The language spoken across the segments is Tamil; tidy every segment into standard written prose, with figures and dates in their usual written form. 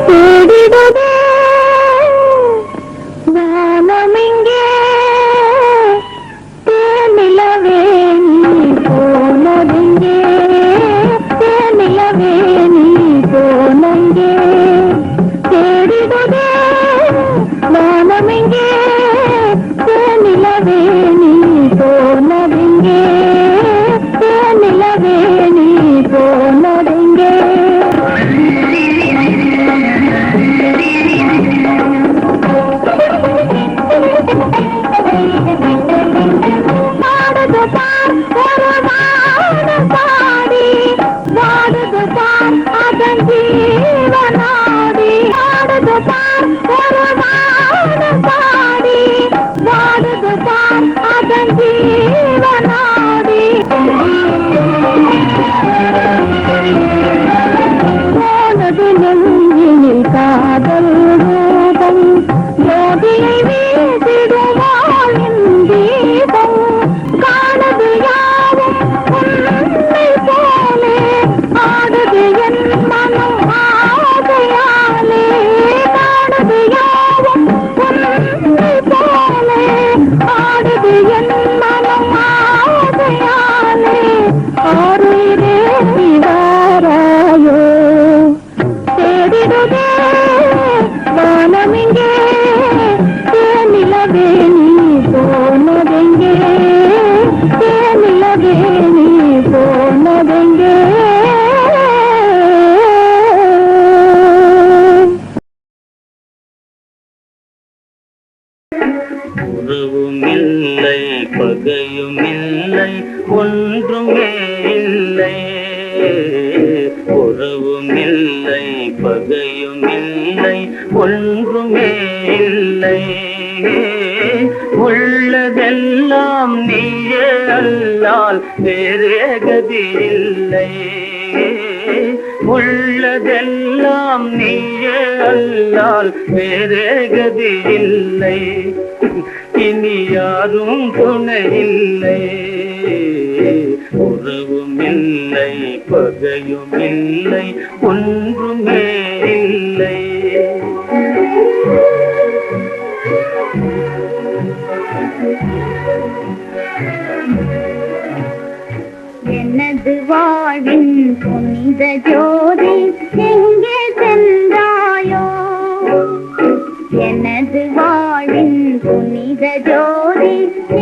தேடிடுதே வானமிங்கே தேனிலவே நீ போனதெங்கே தேனிலவே நீ போனங்கே தேடிடுதே வானமிங்கே தேனிலவே நீ போனதெங்கே தேனிலவே நீ போனதெங்கே காதல் ரூபம் ஜோதியை வீசிடுவாள் தீபம் காணது யாவும் உன்னை போலே ஆடுது என் மனம் ஆகையாலே காணது யாவும் உன்னை போலே ஆடுது என் மனம் ஆகையாலே ஆறுயிரே வாராயோ தேடிடுதே வானமிங்கே தேனிலவே நீ போனதெங்கே தேனிலவே நீ போனதெங்கே உறவுமில்லை பகையுமில்லை ஒன்றுமே இல்லை உறவுமில்லை பகையுமில்லை ஒன்றுமே இல்லை உள்ளதெல்லாம் நீயே அல்லால் வேறே கதி இல்லை உள்ளதெல்லாம் நீயே அல்லால் வேறே கதி இல்லை இனி யாரும் துணை இல்லை உறவுமில்லை பகையுமில்லை ஒன்றுமே இல்லை எனது வாழ்வின் புனித ஜோதி எங்கே சென்றாயோ எனது வாழ்வின் புனித ஜோதி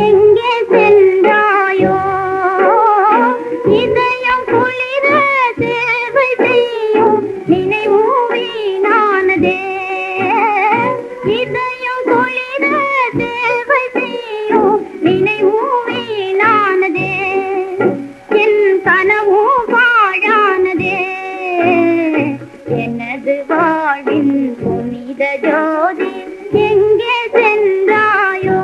எங்கே சென்றாயோ இதயம் குளிர சேவை செய்யும் நினைவு வீணானதே இதயம் குளிர சேவை செய்யும் நினைவு வீணானதே என் கனவு பாழானதே எனது வாழ்வின் புனித ஜோதி எங்கே சென்றாயோ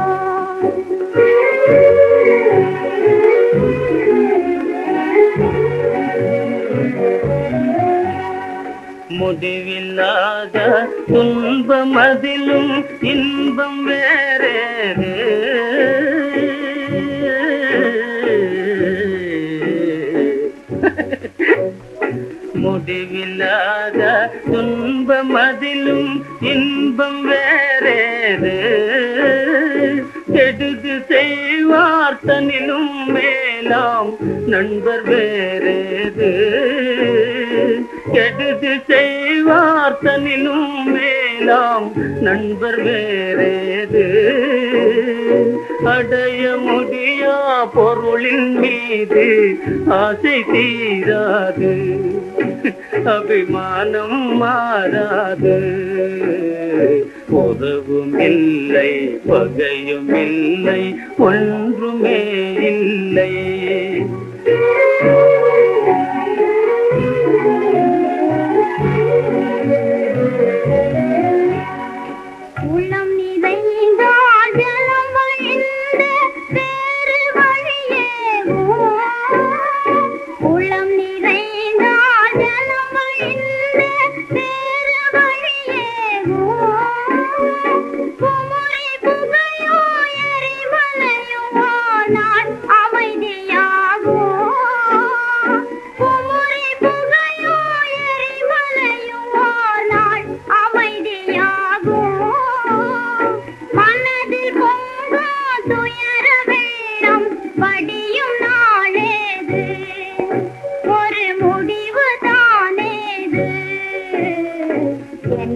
முடிவில்லாத துன்பம் அதிலும் இன்பம் வேறேது முடிவில்லாத துன்பம் அதிலும் இன்பம் வேறேது கெடுது செய்வார் தனிலும் மேலாம் நண்பர் வேறேது கெடுது செய்வார் தனிலும் மேலாம் நண்பர் வேறேது அடைய முடியா பொருளின் மீது ஆசை தீராது அபிமானம் மாறாது உறவும் இல்லை பகையும் இல்லை ஒன்றுமே இல்லை உள்ளம் நிறைந்தால் ஜலம் வழிந்த வேறு வழியேவோ உள்ளம் நிறைந்தால் ஜலம் வழிந்த வேறு வழியேவோ குமுறி புகையோ எரிமலையோ நான் அமைதியாகோ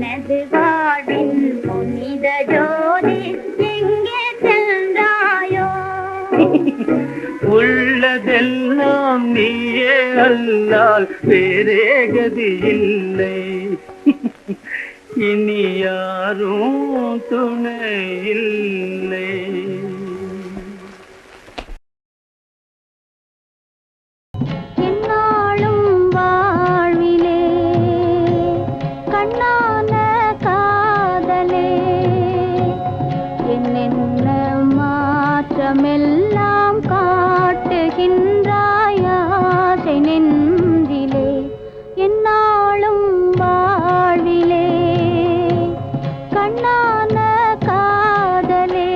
எனது வாழ்வின் புனித ஜோதி எங்கே சென்றாயோ? உள்ளதெல்லாம் நீயே அல்லால் வேறே கதி இல்லை. இனி யாரும் துணை இல்லை. என்னாலும் வாழ்விலே கண்ணான காதலே என்னென்ன மாற்றமெல்லாம் காட்டுகின்றாய் ஆசை நெஞ்சிலே. என்னாலும் வாழ்விலே கண்ணான காதலே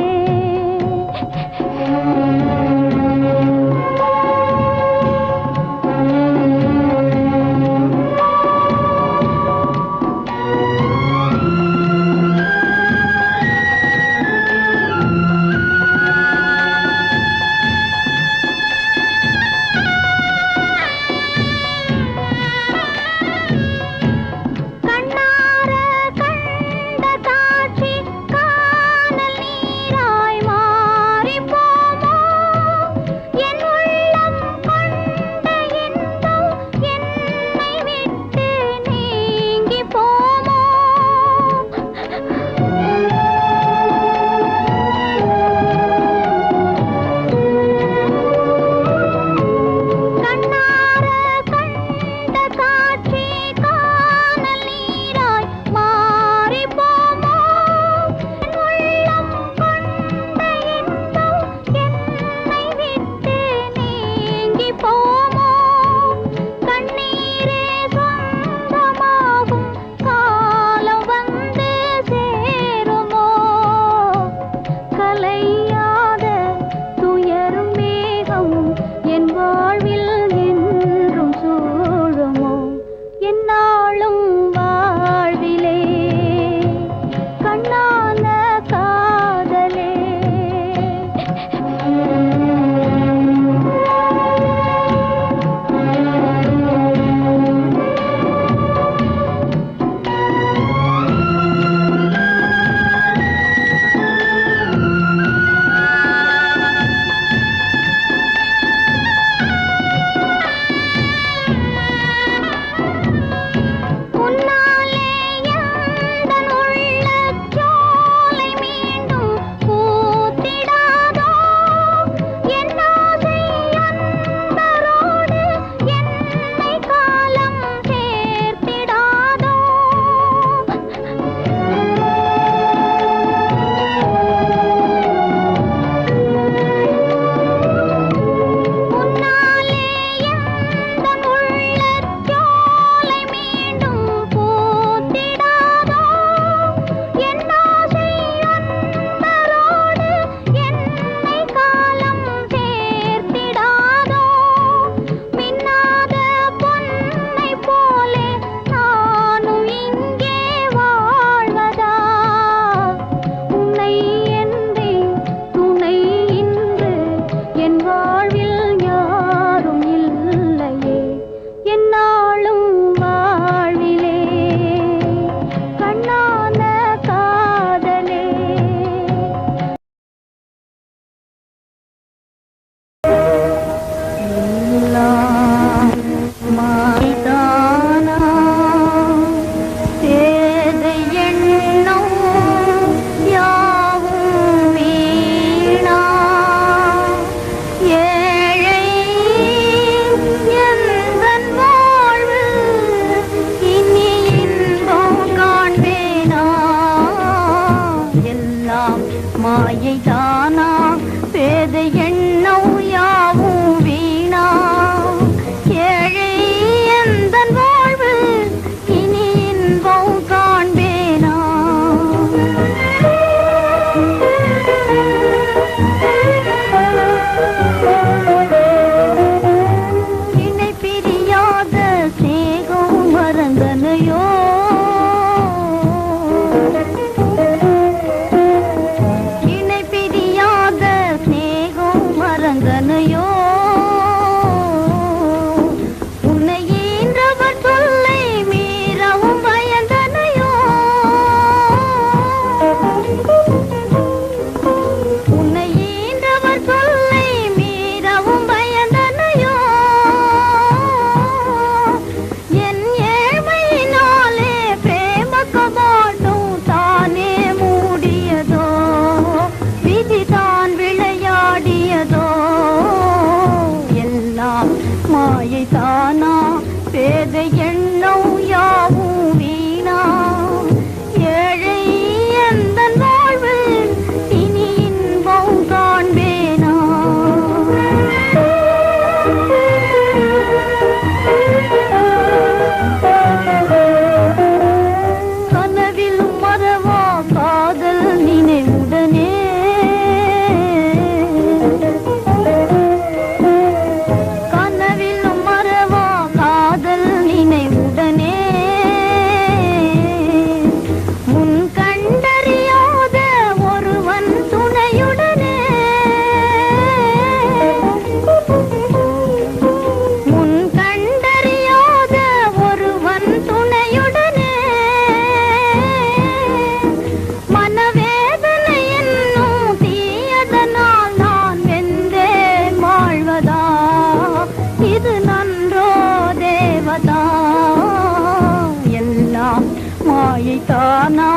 தானா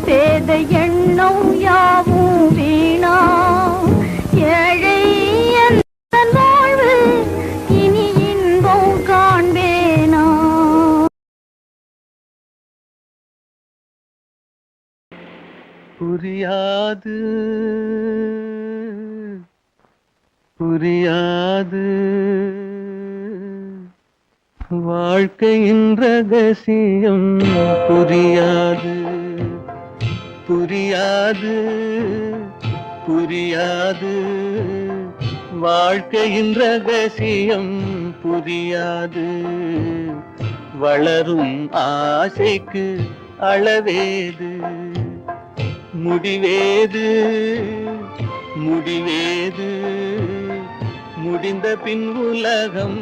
சேத எண்ணம் யாவும் வீணா ஏழை எந்த வாழ்வு இனி இன்பம் காண்பேனா. புரியாது புரியாது வாழ்க்கையின் ரகசியம் புரியாது புரியாது புரியாது வாழ்க்கையின் ரகசியம் புரியாது வளரும் ஆசைக்கு அளவேது முடிவேது முடிவேது முடிந்த பின் உலகம்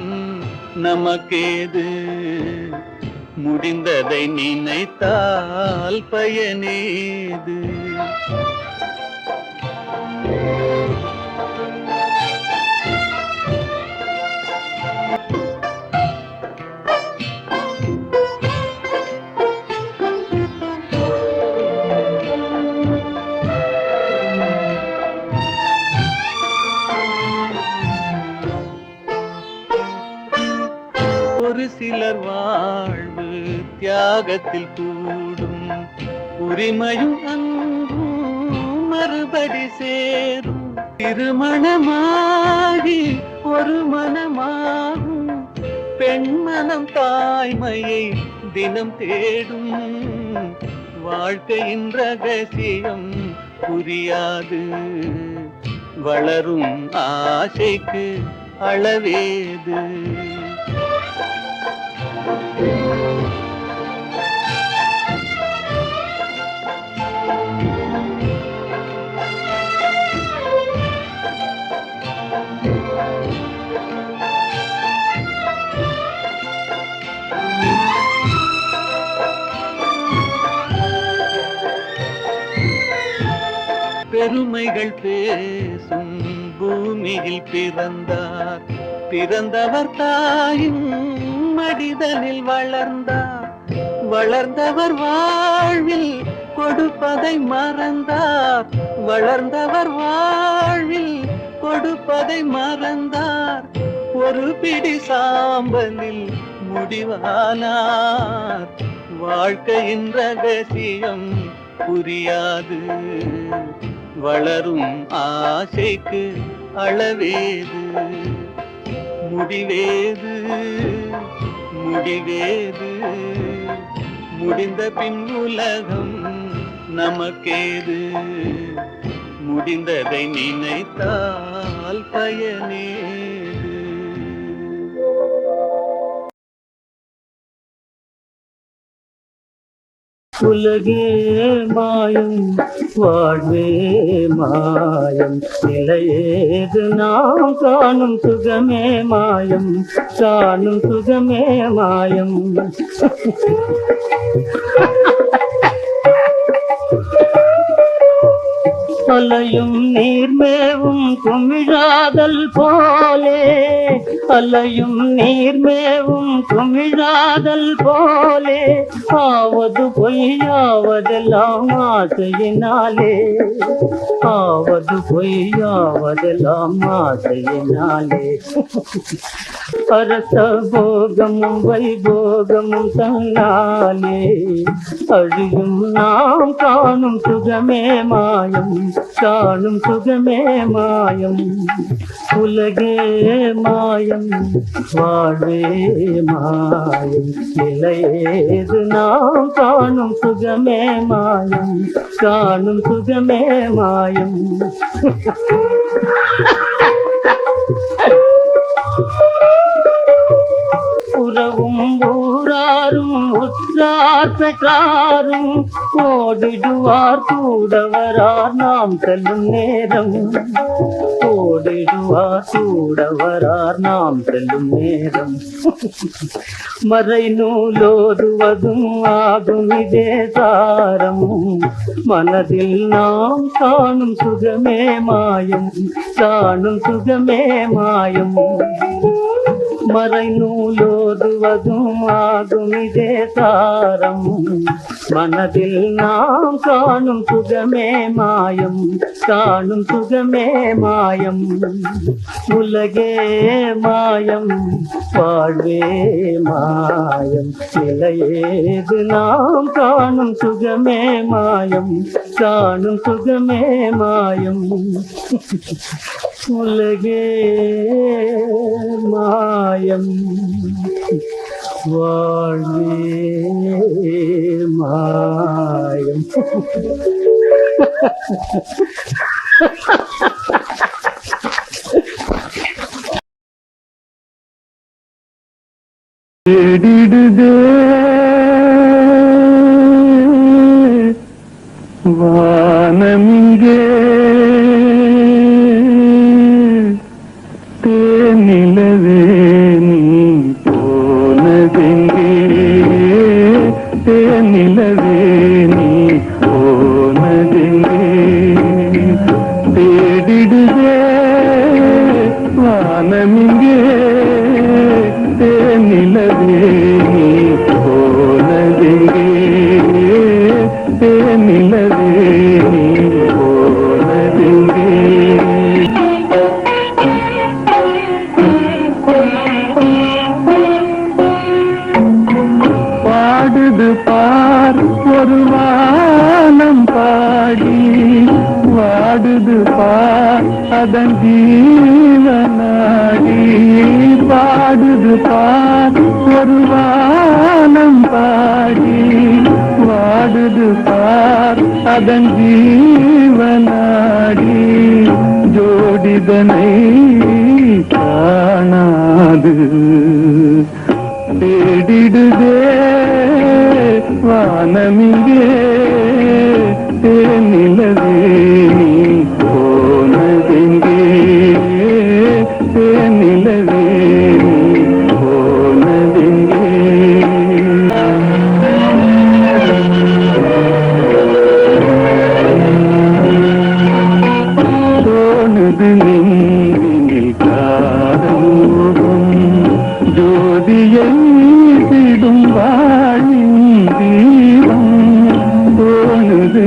நமக்கேது முடிந்ததை நினைத்தால் பயனேது. ஒரு சிலர் வாழ்வு தியாகத்தில் கூடும் உரிமையும் அன்பும் மறுபடி சேரும் திருமணமாகி ஒரு மனமாகும் பெண்மனம் தாய்மையை தினம் தேடும் வாழ்க்கையின் ரகசியம் புரியாது வளரும் ஆசைக்கு அளவேது. பெருமைகள் பேசும் பூமியில் பிறந்தார் பிறந்தவர் தாயின் மடிதனில் வளர்ந்தார் வளர்ந்தவர் வாழ்வில் கொடுப்பதை மறந்தார் வளர்ந்தவர் வாழ்வில் கொடுப்பதை மறந்தார் ஒரு பிடி சாம்பலில் முடிவானார் வாழ்க்கையின் ரகசியம் புரியாது வளரும் ஆசைக்கு அளவேது முடிவேது முடிவேது முடிந்த பின் உலகம் நமக்கேது முடிந்ததை நினைத்தால் பயனேது. உலகே மாயம் வாழ்வே மாயம் நிலையேது நாம் காணும் சுகமே மாயம் காணும் சுகமே மாயம். அலையும் நீர்மேவும் குமிழாதல் போலே அலையும் நீர்மேவும் குமிழாதல் போலே ஆவது பொய்யாவதெல்லாம் ஆசையினாலே ஆவது பொய்யாவதெல்லாம் ஆசையினாலே. அரச போகமும் வைபோகமும் தன்னாலே அழியும் நாம் காணும் சுகமே மாயம் காணும் சுகமே மாயம். உலகே மாயம் வாழ்வே மாயம் நிலையேது நாம் காணும் சுகமே மாயம் காணும் சுகமே மாயம். உறவும் ஊராரும் உற்றார் பெற்றாரும் ஓடிடுவார் கூடவரார் நாம் செல்லும் நேரம் ஓடிடுவார் கூடவரார் நாம் செல்லும் நேரம். மறை நூலோதுவதும் ஆகும் இதே சாரம் மனதில் நாம் காணும் சுகமே மாயம் காணும் சுகமே மாயம். மறைநூலோதுவதும் ஆகும் இதே சாரம் மனதில் நாம் காணும் சுகமே மாயம் காணும் சுகமே மாயம் உலகே மாயம் வாழ்வே மாயம் நிலையேது நாம் காணும் சுகமே மாயம் காணும் சுகமே மாயம் உலகே மாயம் வாழ்வே மாயம். தேடிடுதே வானமிங்கே தேனிலவே நீ போனதெங்கே தேனிலவே நீ போனதெங்கே தேடிடுதே வானமிங்கே தேனிலவே நீ போனதெங்கே தேனிலவே நீ போனதெங்கே பாடுது பார் ஒரு வானம் பாடி வாடுது பார் அதன் ஜீவனாடி பாடுது பார் ஒரு வானம் பாடி வாடுது பார் அதன் ஜீவனாடி ஜோடிதனை காணாது தேடிடுதே வானமிங்கே தேனிலவே நீ போனதெங்கே தேனிலவே நீ போனதெங்கே தோணுது நெஞ்சினில் காதலோகம் ஜோதியை விடும் வாழின் தீபம் தோணுது